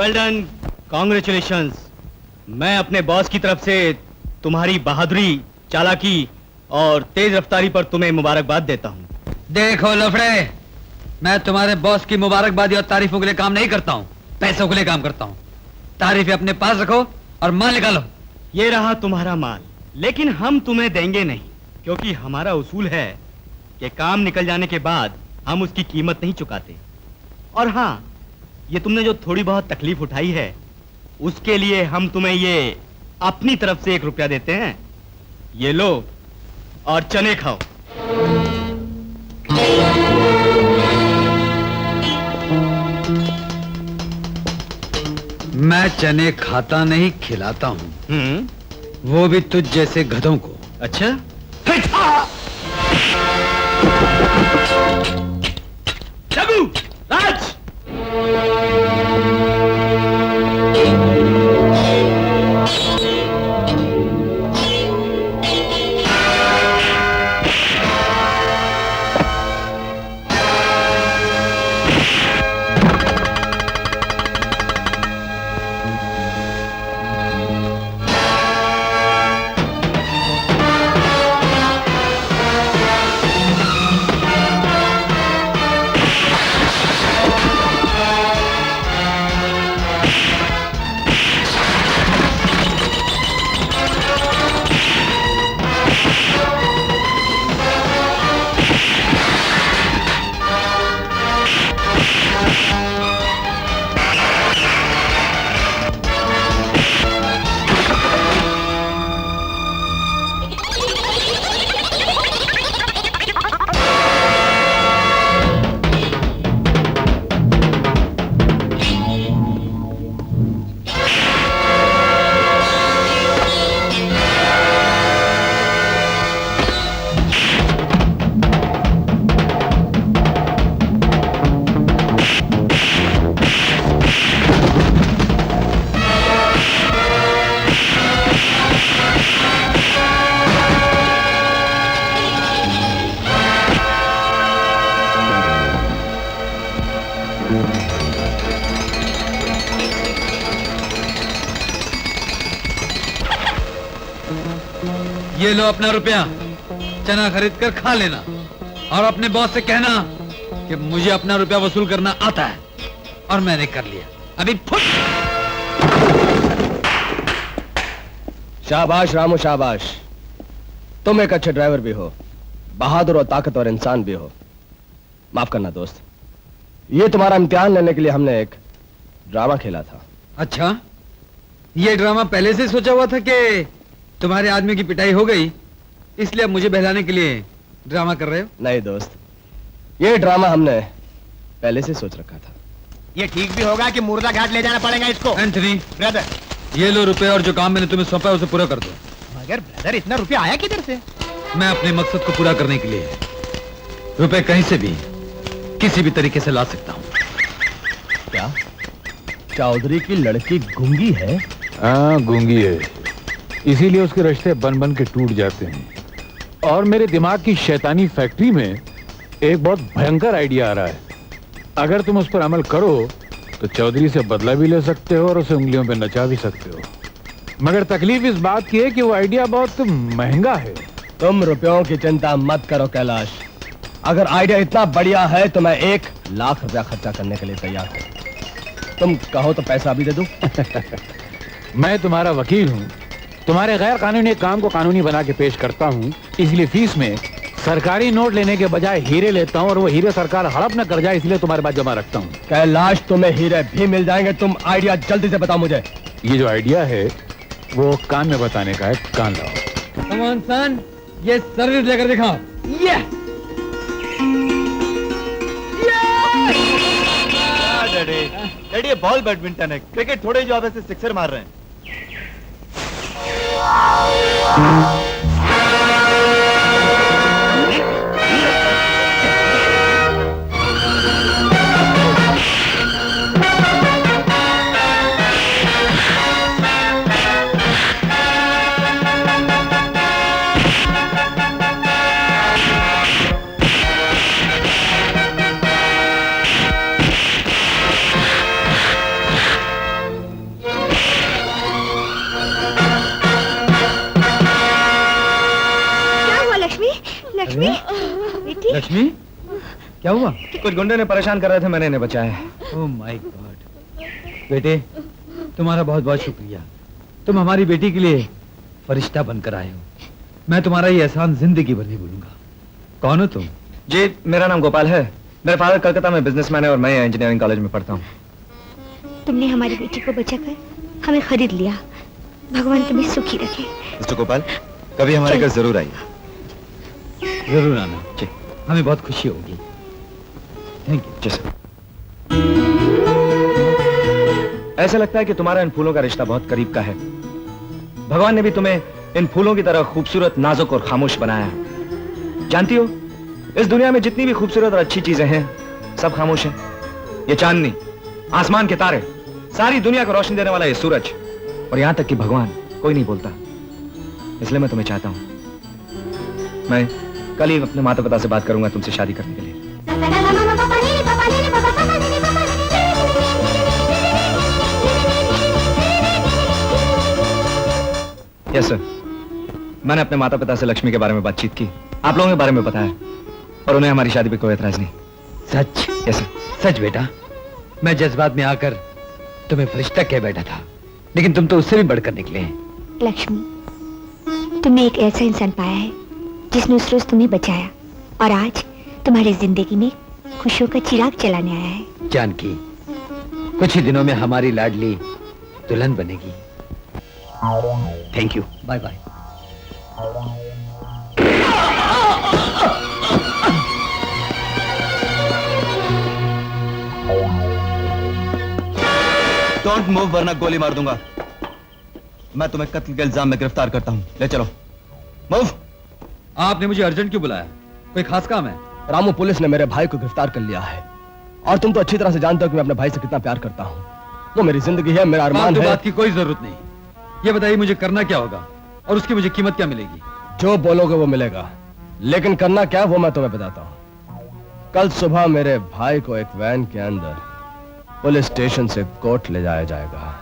Well done, congratulations. मैं अपने boss की तरफ से तुम्हारी बहादुरी, चालाकी और तेज रफ्तारी पर तुम्हें मुबारकबाद देता हूँ। देखो लफड़े, मैं तुम्हारे बॉस की मुबारकबादी और तारीफों के लिए काम नहीं करता हूँ, पैसों के लिए काम करता हूँ। तारीफें अपने पास रखो और माल निकालो। ये रहा तुम्हारा माल, लेकिन हम तुम्हें देंगे नहीं, क्योंकि हमारा उसूल है कि काम निकल जाने के बाद हम उसकी कीमत नहीं चुकाते। और हाँ, ये तुमने जो थोड़ी बहुत तकलीफ उठाई है, उसके लिए हम तुम्हें ये अपनी तरफ से 1 रुपया देते हैं। ये लो और चने खाओ। मैं चने खाता नहीं, खिलाता हूँ, वो भी तुझ जैसे गधों को। अच्छा, रघु, राज, ये लो अपना रुपया, चना खरीद कर खा लेना और अपने बॉस से कहना कि मुझे अपना रुपया वसूल करना आता है और मैंने कर लिया। अभी फुट। शाबाश रामू, शाबाश। तुम एक अच्छे ड्राइवर भी हो, बहादुर और ताकतवर इंसान भी हो। माफ करना दोस्त, ये तुम्हारा इम्तिहान लेने के लिए हमने एक ड्रामा खेला था। अच्छा, ये ड्रामा पहले से सोचा हुआ था कि तुम्हारे आदमी की पिटाई हो गई इसलिए अब मुझे बहलाने के लिए ड्रामा कर रहे हो? नहीं दोस्त, ये ड्रामा हमने पहले से सोच रखा था। ये ठीक भी होगा कि मुर्दा घाट ले जाना पड़ेगा इसको। एंथनी, ब्रदर, ये लो रुपए और जो काम मैंने तुम्हें सौंपा है उसे पूरा कर दो। मगर ब्रदर, इतना रुपया आया किधर से? मैं अपने मकसद को पूरा करने के लिए रुपए कहीं से भी किसी भी तरीके से ला सकता हूँ। क्या चौधरी की लड़की गूंगी है? हाँ, गूंगी है, इसीलिए उसके रिश्ते बन बन के टूट जाते हैं। और मेरे दिमाग की शैतानी फैक्ट्री में एक बहुत भयंकर आइडिया आ रहा है। अगर तुम उस पर अमल करो तो चौधरी से बदला भी ले सकते हो और उसे उंगलियों पे नचा भी सकते हो। मगर तकलीफ इस बात की है कि वो आइडिया बहुत महंगा है। तुम रुपयों की चिंता मत करो कैलाश, अगर आइडिया इतना बढ़िया है तो मैं 1 लाख रुपया खर्चा करने के लिए तैयार हूं। तुम कहो तो पैसा भी दे दूं। मैं तुम्हारा वकील हूँ, तुम्हारे गैर कानूनी काम को कानूनी बना के पेश करता हूँ, इसलिए फीस में सरकारी नोट लेने के बजाय हीरे लेता हूँ और वो हीरे सरकार हड़प न कर जाए इसलिए तुम्हारे पास जमा रखता हूँ। कैलाश, तुम्हें हीरे भी मिल जाएंगे। तुम आइडिया जल्दी से बताओ मुझे। ये जो आइडिया है वो कान में बताने का है, कान लाओ। कमान सन, ये सर्विस लेकर दिखाओ। ये डैडी, ये बॉल बैडमिंटन है, क्रिकेट थोड़े जो आप ऐसे सिक्सर मार रहे हैं। लक्ष्मी, क्या हुआ? कुछ गुंडे ने परेशान कर रहे थे, मैंने इन्हें बचाया। Oh my God. बेटे, तुम्हारा बहुत बहुत शुक्रिया। तुम हमारी बेटी के लिए फरिश्ता बनकर आए हो। मैं तुम्हारा ये एहसान जिंदगी भर नहीं भूलूंगा। कौन हो तुम? जी, मेरा नाम गोपाल है। मेरे फादर कलकत्ता में बिजनेसमैन है और मैं इंजीनियरिंग कॉलेज में पढ़ता हूँ। तुमने हमारी बेटी को बचाकर हमें खरीद लिया। भगवान तुम्हें सुखी रखे। मिस्टर गोपाल, कभी हमारे घर जरूर आइए। जरूर आना, जी। हमें बहुत खुशी होगी। Thank you. जी सर। ऐसा लगता है कि तुम्हारा इन फूलों का रिश्ता बहुत करीब का है। भगवान ने भी तुम्हें इन फूलों की तरह खूबसूरत, नाजुक और खामोश बनाया है। जानती हो, इस दुनिया में जितनी भी खूबसूरत और अच्छी चीजें हैं, सब खामोश हैं। ये चांदनी, आसमान के तारे, सारी दुनिया को रोशनी देने वाला ये सूरज, और यहां तक कि भगवान, कोई नहीं बोलता। इसलिए मैं तुम्हें चाहता हूं। मैं कल ही अपने माता पिता से बात करूंगा तुमसे शादी करने के लिए। यस सर, मैंने अपने माता पिता से लक्ष्मी के बारे में बातचीत की, आप लोगों के बारे में बताया, और उन्हें हमारी शादी पे कोई एतराज नहीं। सच? Yes sir. सच बेटा, मैं जज्बात में आकर तुम्हें फरिश्ता कह बैठा था, लेकिन तुम तो उससे भी बढ़कर निकले। लक्ष्मी, तुमने एक ऐसा इंसान पाया है जिसने उस रोज तुम्हें बचाया और आज तुम्हारी जिंदगी में खुशियों का चिराग जलाने आया है। जानकी, कुछ ही दिनों में हमारी लाडली दुल्हन बनेगी। Thank you. Bye bye. Don't move वरना गोली मार दूंगा। मैं तुम्हें कत्ल के इल्जाम में गिरफ्तार करता हूं। ले चलो, मूव। आपने मुझे अर्जेंट क्यों बुलाया? कोई खास काम है? रामू, पुलिस ने मेरे भाई को गिरफ्तार कर लिया है, और तुम तो अच्छी तरह से जानते हो कि मैं अपने भाई से कितना प्यार करता हूँ। वो मेरी जिंदगी है, मेरा अरमान है। बात की कोई जरूरत नहीं। ये बताइए, मुझे करना क्या होगा और उसकी मुझे कीमत क्या मिलेगी? जो बोलोगे वो मिलेगा, लेकिन करना क्या वो मैं तुम्हें बताता हूँ। कल सुबह मेरे भाई को एक वैन के अंदर पुलिस स्टेशन से कोर्ट ले जाया जाएगा।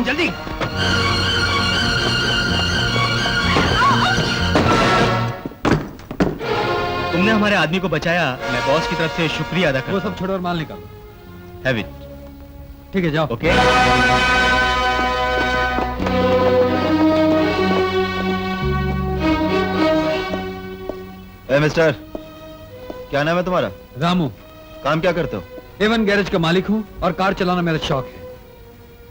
जल्दी। तुमने हमारे आदमी को बचाया। मैं बॉस की तरफ से शुक्रिया अदा करता हूं। वो सब छोड़ो और माल निकालो। Have it. ठीक है, जाओ। ओके। मिस्टर, क्या नाम है तुम्हारा? रामू। काम क्या करते हो? A1 गैरेज का मालिक हूँ और कार चलाना मेरा शौक है।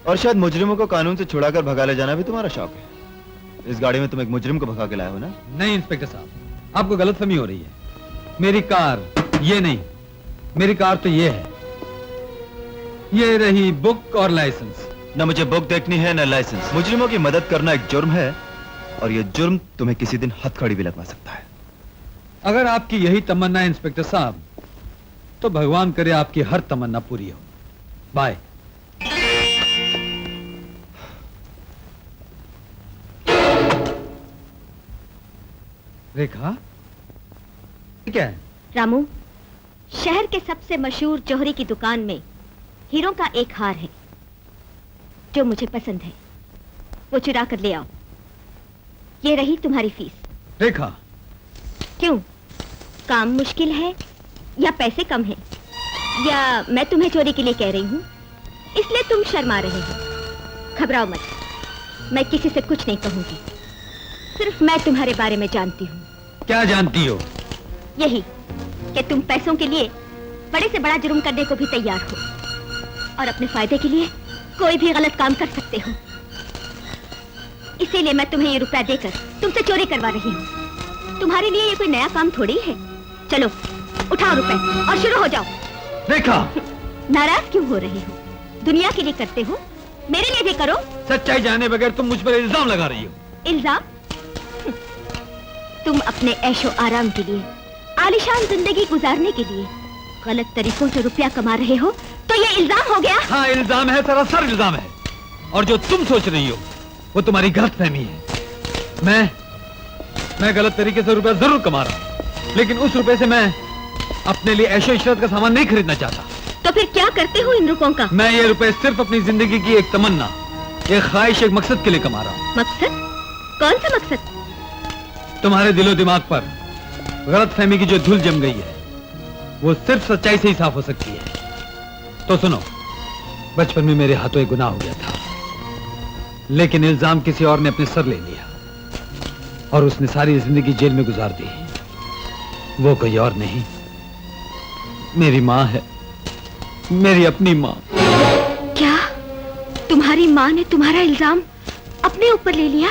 और शायद मुजरिमों को कानून से छुड़ाकर भगा ले जाना भी तुम्हारा शौक है। इस गाड़ी में तुम एक मुजरिम को भगा के लाए हो ना? नहीं इंस्पेक्टर साहब, आपको गलतफहमी हो रही है। मेरी कार ये नहीं, मेरी कार तो ये है। ये रही बुक और लाइसेंस। न मुझे बुक देखनी है न लाइसेंस। मुजरिमों की मदद करना एक जुर्म है, और ये जुर्म तुम्हें किसी दिन हथकड़ी भी लगवा सकता है। अगर आपकी यही तमन्ना है इंस्पेक्टर साहब, तो भगवान करे आपकी हर तमन्ना पूरी हो। बाय। रेखा, क्या है? रामू, शहर के सबसे मशहूर जौहरी की दुकान में हीरो का एक हार है जो मुझे पसंद है। वो चुरा कर ले आओ। ये रही तुम्हारी फीस। रेखा, क्यों? काम मुश्किल है या पैसे कम हैं? या मैं तुम्हें चोरी के लिए कह रही हूँ इसलिए तुम शर्मा रहे हो? घबराओ मत, मैं किसी से कुछ नहीं कहूंगी। सिर्फ मैं तुम्हारे बारे में जानती हूँ। क्या जानती हो? यही कि तुम पैसों के लिए बड़े से बड़ा जुर्म करने को भी तैयार हो और अपने फायदे के लिए कोई भी गलत काम कर सकते हो। इसीलिए मैं तुम्हें ये रुपया देकर तुमसे चोरी करवा रही हूँ। तुम्हारे लिए ये कोई नया काम थोड़ी है। चलो उठाओ रुपए और शुरू हो जाओ। देखा, नाराज क्यों हो रहे हो? दुनिया के लिए करते हो, मेरे लिए भी करो। सच्चाई जाने बगैर तुम मुझ पर इल्जाम लगा रही हो। इल्जाम? तुम अपने ऐशो आराम के लिए, आलीशान जिंदगी गुजारने के लिए गलत तरीकों से रुपया कमा रहे हो, तो ये इल्जाम हो गया। हाँ, इल्जाम है, सरासर इल्जाम है। और जो तुम सोच रही हो वो तुम्हारी गलतफहमी है। मैं गलत तरीके से रुपया जरूर कमा रहा हूँ, लेकिन उस रुपए से मैं अपने लिए ऐशो इशरत का सामान नहीं खरीदना चाहता। तो फिर क्या करते हो इन रुपयों का? मैं ये रुपए सिर्फ अपनी जिंदगी की एक तमन्ना, एक ख्वाहिश, एक मकसद के लिए कमा रहा हूँ। मकसद? कौन सा मकसद? तुम्हारे दिलो दिमाग पर गलतफहमी की जो धूल जम गई है वो सिर्फ सच्चाई से ही साफ हो सकती है। तो सुनो, बचपन में मेरे हाथों एक गुनाह हो गया था, लेकिन इल्जाम किसी और ने अपने सर ले लिया और उसने सारी जिंदगी जेल में गुजार दी। वो कोई और नहीं, मेरी माँ है, मेरी अपनी माँ। क्या तुम्हारी माँ ने तुम्हारा इल्जाम अपने ऊपर ले लिया?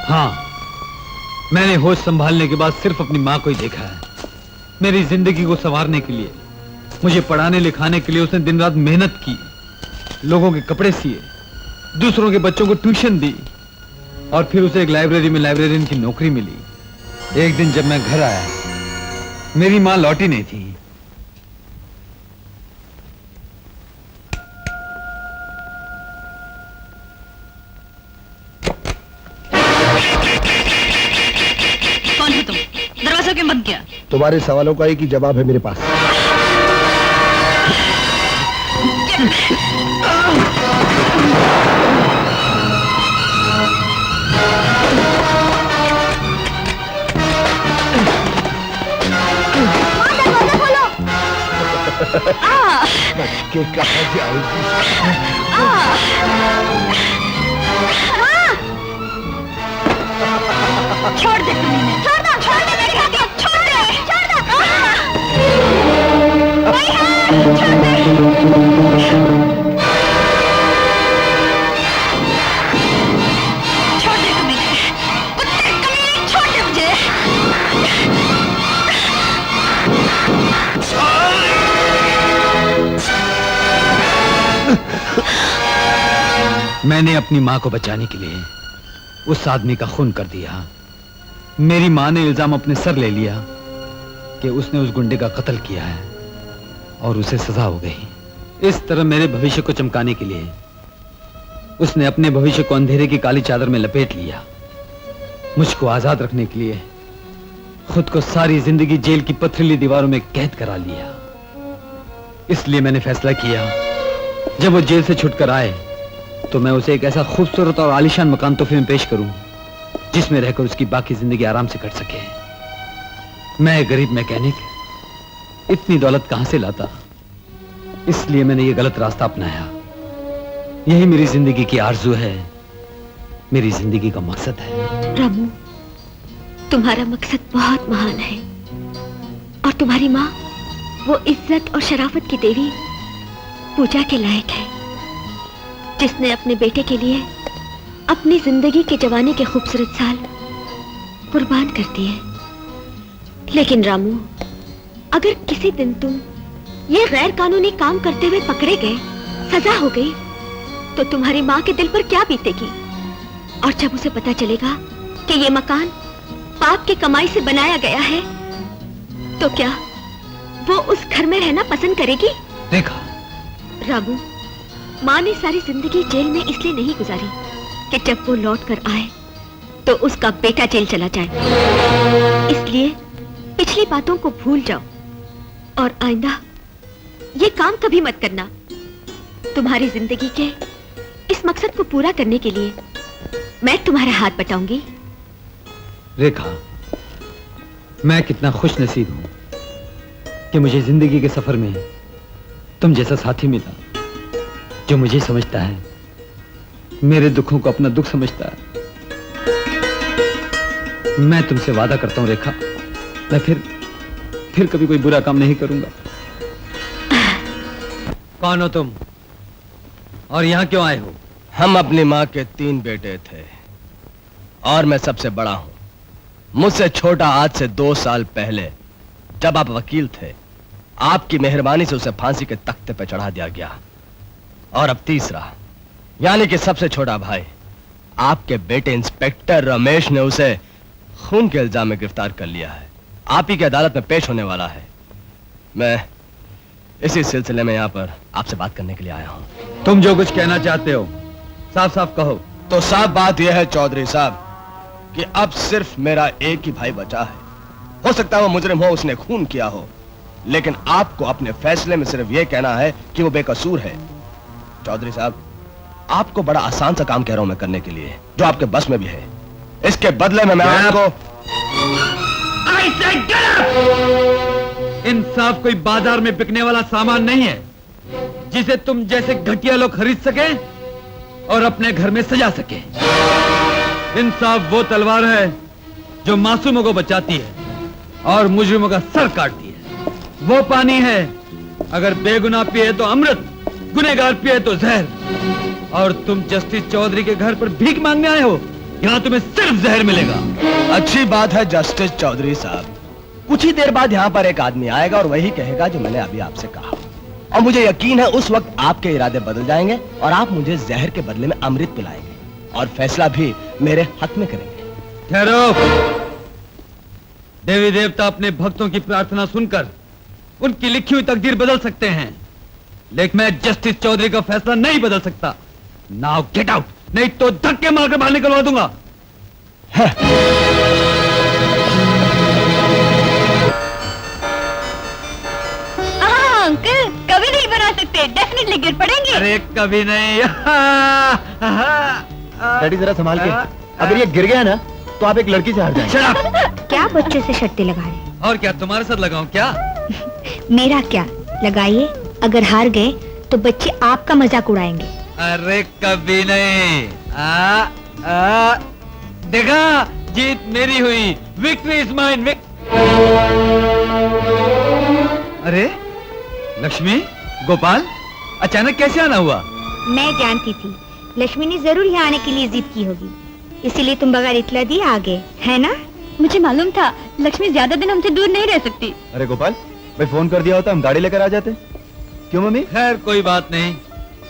हाँ, मैंने होश संभालने के बाद सिर्फ अपनी माँ को ही देखा है। मेरी जिंदगी को संवारने के लिए, मुझे पढ़ाने लिखाने के लिए उसने दिन रात मेहनत की, लोगों के कपड़े सिए, दूसरों के बच्चों को ट्यूशन दी और फिर उसे एक लाइब्रेरी में लाइब्रेरियन की नौकरी मिली। एक दिन जब मैं घर आया, मेरी माँ लौटी नहीं थी। कौन हो तुम? दरवाजा क्यों बंद किया? तुम्हारे सवालों का एक ही जवाब है मेरे पास। के कहा जाओगी? छोड़ दे तुम्हें। छोड़ दो, छोड़ दे मेरी हड्डियां, छोड़ दे, छोड़ दो। नहीं है, छोड़ दे। छोड़ दे तुम्हें, कुत्ते कमीने, छोड़ दे मुझे। मैंने अपनी माँ को बचाने के लिए उस आदमी का खून कर दिया। मेरी माँ ने इल्जाम अपने सर ले लिया कि उसने उस गुंडे का कत्ल किया है और उसे सजा हो गई। इस तरह मेरे भविष्य को चमकाने के लिए उसने अपने भविष्य को अंधेरे की काली चादर में लपेट लिया। मुझको आजाद रखने के लिए खुद को सारी जिंदगी जेल की पथरीली दीवारों में कैद करा लिया। इसलिए मैंने फैसला किया, जब वो जेल से छुटकर आए तो मैं उसे एक ऐसा खूबसूरत और आलीशान मकान तोहफे में पेश करूं जिसमें रहकर उसकी बाकी जिंदगी आराम से कट सके। मैं एक गरीब मैकेनिक इतनी दौलत कहां से लाता? इसलिए मैंने ये गलत रास्ता अपनाया। यही मेरी जिंदगी की आरज़ू है, मेरी जिंदगी का मकसद है। रामू, तुम्हारा मकसद बहुत महान है और तुम्हारी माँ वो इज्जत और शराफत की देवी पूजा के लायक है, जिसने अपने बेटे के लिए अपनी जिंदगी के जवानी के खूबसूरत साल कुर्बान कर दिए। लेकिन रामू, अगर किसी दिन तुम ये गैर कानूनी काम करते हुए पकड़े गए, सजा हो गई, तो तुम्हारी माँ के दिल पर क्या बीतेगी? और जब उसे पता चलेगा कि ये मकान पाप की कमाई से बनाया गया है, तो क्या वो उस घर में रहना पसंद करेगी? देखा रामू, माँ ने सारी जिंदगी जेल में इसलिए नहीं गुजारी कि जब वो लौट कर आए तो उसका बेटा जेल चला जाए। इसलिए पिछली बातों को भूल जाओ और आइंदा ये काम कभी मत करना। तुम्हारी जिंदगी के इस मकसद को पूरा करने के लिए मैं तुम्हारा हाथ बटाऊंगी। रेखा, मैं कितना खुश नसीब हूं कि मुझे जिंदगी के सफर में तुम जैसा साथी मिला जो मुझे समझता है, मेरे दुखों को अपना दुख समझता है। मैं तुमसे वादा करता हूं रेखा, मैं फिर कभी कोई बुरा काम नहीं करूंगा। कौन हो तुम और यहां क्यों आए हो? हम अपनी माँ के 3 बेटे थे और मैं सबसे बड़ा हूं। मुझसे छोटा आज से 2 साल पहले जब आप वकील थे, आपकी मेहरबानी से उसे फांसी के तख्ते पर चढ़ा दिया गया। और अब तीसरा, यानी कि सबसे छोटा भाई, आपके बेटे इंस्पेक्टर रमेश ने उसे खून के इल्जाम में गिरफ्तार कर लिया है। आप ही की अदालत में पेश होने वाला है। मैं इसी सिलसिले में यहाँ पर आपसे बात करने के लिए आया हूँ। तुम जो कुछ कहना चाहते हो साफ साफ कहो। तो साफ बात यह है चौधरी साहब कि अब सिर्फ मेरा एक ही भाई बचा है। हो सकता है वो मुजरिम हो, उसने खून किया हो, लेकिन आपको अपने फैसले में सिर्फ यह कहना है कि वो बेकसूर है। चौधरी साहब, आपको बड़ा आसान सा काम कह रहा हूं मैं करने के लिए, जो आपके बस में भी है। इसके बदले में मैं आपको इंसाफ कोई बाजार में बिकने वाला सामान नहीं है जिसे तुम जैसे घटिया लोग खरीद सके और अपने घर में सजा सके। इंसाफ वो तलवार है जो मासूमों को बचाती है और मुजरिमों का सर काटती है। वो पानी है, अगर बेगुनाह पिए तो अमृत, गुनहगार पिए तो जहर। और तुम जस्टिस चौधरी के घर पर भीख मांगने आए हो, यहाँ तुम्हें सिर्फ जहर मिलेगा। अच्छी बात है जस्टिस चौधरी साहब, कुछ ही देर बाद यहाँ पर एक आदमी आएगा और वही कहेगा जो मैंने अभी आपसे कहा। और मुझे यकीन है उस वक्त आपके इरादे बदल जाएंगे और आप मुझे जहर के बदले में अमृत पिलाएंगे और फैसला भी मेरे हक में करेंगे। ठहरो। देवी देवता अपने भक्तों की प्रार्थना सुनकर उनकी लिखी हुई तकदीर बदल सकते हैं, लेकिन मैं जस्टिस चौधरी का फैसला नहीं बदल सकता। नाउ गेट आउट, नहीं तो धक्के मारकर बाहर निकलवा दूंगा। अंकल, कभी नहीं बना सकते, डेफिनेटली गिर पड़ेंगे। अरे कभी नहीं। डैडी जरा संभाल के, अगर ये गिर गया ना तो आप एक लड़की से हार जाएंगे। Shut up! क्या बच्चों से शर्तें लगा रहे? और क्या तुम्हारे साथ लगाऊं क्या? मेरा क्या, लगाइए। अगर हार गए तो बच्चे आपका मजाक उड़ाएंगे। अरे कभी नहीं। देखा, जीत मेरी हुई। Victory is mine. अरे लक्ष्मी, गोपाल, अचानक कैसे आना हुआ? मैं जानती थी लक्ष्मी ने जरूर यहाँ आने के लिए जिद की होगी, इसीलिए तुम बगैर इतला दिए आ गए, है ना? मुझे मालूम था लक्ष्मी ज्यादा दिन हमसे दूर नहीं रह सकती। अरे गोपाल, भाई फोन कर दिया होता हम गाड़ी लेकर आ जाते। क्यों मम्मी? खैर कोई बात नहीं,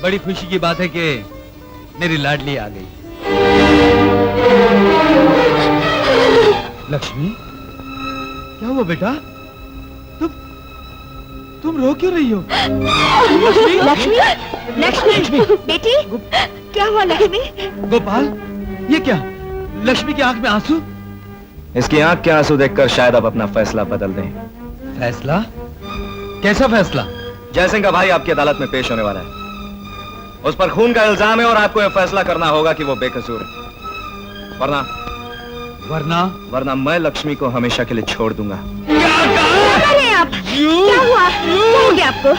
बड़ी खुशी की बात है कि मेरी लाडली आ गई। लक्ष्मी, क्या हुआ बेटा? तुम रो क्यों रही हो? लक्ष्मी, लक्ष्मी, बेटी, क्या हुआ लक्ष्मी? गोपाल, ये क्या? लक्ष्मी की आंख में आंसू? इसकी आंख के आंसू देखकर शायद आप अपना फैसला बदल दें। फैसला? कैसा फैसला? जयसिंह का भाई आपकी अदालत में पेश होने वाला है। उस पर खून का इल्जाम है और आपको यह फैसला करना होगा कि वो बेकसूर है, वरना मैं लक्ष्मी को हमेशा के लिए छोड़ दूंगा। क्या कर रहे हैं आप? क्या हुआ? क्या हो गया आपको?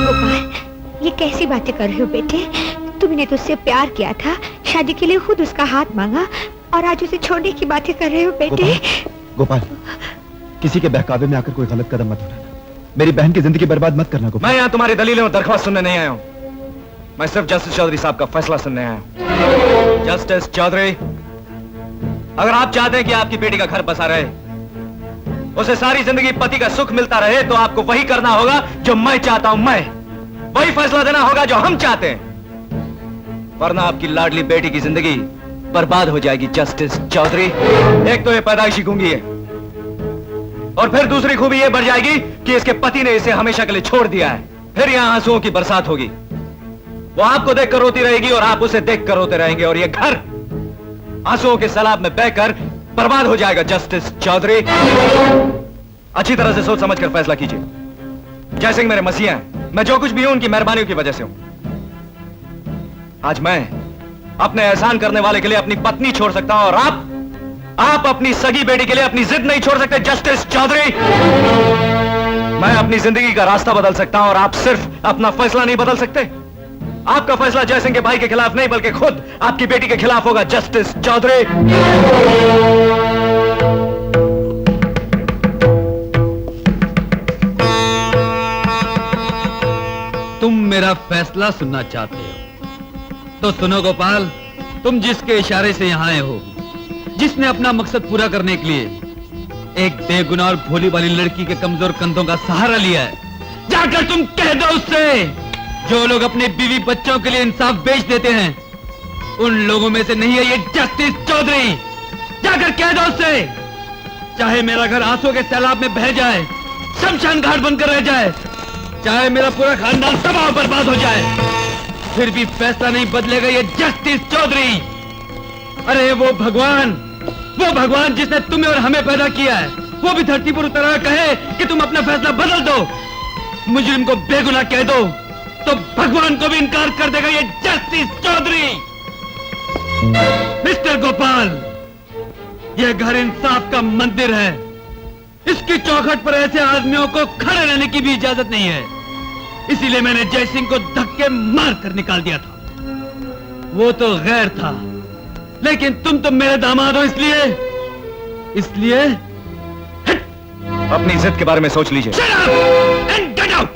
गोपाल, ये कैसी बातें कर रहे हो बेटे? तुमने तो उससे प्यार किया था, शादी के लिए खुद उसका हाथ मांगा और आज उसे छोड़ने की बातें कर रहे हो बेटे। गोपाल, किसी के बहकावे में आकर कोई गलत कदम मत उठाना। मेरी बहन की जिंदगी बर्बाद मत करना गोपाल। मैं यहाँ तुम्हारी दलीलें और दरख्वास्त सुनने नहीं आया हूँ, मैं सिर्फ जस्टिस चौधरी साहब का फैसला सुनने आया हूँ। जस्टिस चौधरी, अगर आप चाहते हैं कि आपकी बेटी का घर बसा रहे, उसे सारी जिंदगी पति का सुख मिलता रहे, तो आपको वही करना होगा जो मैं चाहता हूं। मैं वही फैसला देना होगा जो हम चाहते हैं, वरना आपकी लाडली बेटी की जिंदगी बर्बाद हो जाएगी। जस्टिस चौधरी, एक तो ये पैदाइशी गूंगी है और फिर दूसरी खूबी ये बढ़ जाएगी कि इसके पति ने इसे हमेशा के लिए छोड़ दिया है। फिर यहां आंसुओं की बरसात होगी, वो आपको देखकर रोती रहेगी और आप उसे देखकर रोते रहेंगे और ये घर आंसुओं के सैलाब में बहकर बर्बाद हो जाएगा। जस्टिस चौधरी, अच्छी तरह से सोच समझकर फैसला कीजिए। जयसिंह मेरे मसीहा हैं, मैं जो कुछ भी हूं उनकी मेहरबानियों की वजह से हूं। आज मैं अपने एहसान करने वाले के लिए अपनी पत्नी छोड़ सकता हूं और आप अपनी सगी बेटी के लिए अपनी जिद नहीं छोड़ सकते। जस्टिस चौधरी, मैं अपनी जिंदगी का रास्ता बदल सकता हूं और आप सिर्फ अपना फैसला नहीं बदल सकते। आपका फैसला जयसिंह के भाई के खिलाफ नहीं बल्कि खुद आपकी बेटी के खिलाफ होगा जस्टिस चौधरी। तुम मेरा फैसला सुनना चाहते हो तो सुनो गोपाल, तुम जिसके इशारे से यहां आए हो, जिसने अपना मकसद पूरा करने के लिए एक बेगुनाह और भोली वाली लड़की के कमजोर कंधों का सहारा लिया है, जाकर तुम कह दो उससे, जो लोग अपने बीवी बच्चों के लिए इंसाफ बेच देते हैं, उन लोगों में से नहीं है ये जस्टिस चौधरी। जाकर कह दो उससे, चाहे मेरा घर आंसू के सैलाब में बह जाए, शमशान घाट बनकर रह जाए, चाहे मेरा पूरा खानदान तबाह बर्बाद हो जाए, फिर भी फैसला नहीं बदलेगा ये जस्टिस चौधरी। अरे वो भगवान जिसने तुम्हें और हमें पैदा किया है, वो भी धरती पर उतर आकर कहे कि तुम अपना फैसला बदल दो, मुजरिम को बेगुनाह कह दो, तो भगवान को भी इनकार कर देगा ये जस्टिस चौधरी। मिस्टर गोपाल, यह घर इंसाफ का मंदिर है, इसकी चौखट पर ऐसे आदमियों को खड़े रहने की भी इजाजत नहीं है। इसीलिए मैंने जयसिंह को धक्के मार कर निकाल दिया था। वो तो गैर था, लेकिन तुम तो मेरे दामाद हो, इसलिए अपनी जिद के बारे में सोच लीजिए। Shut up and get out!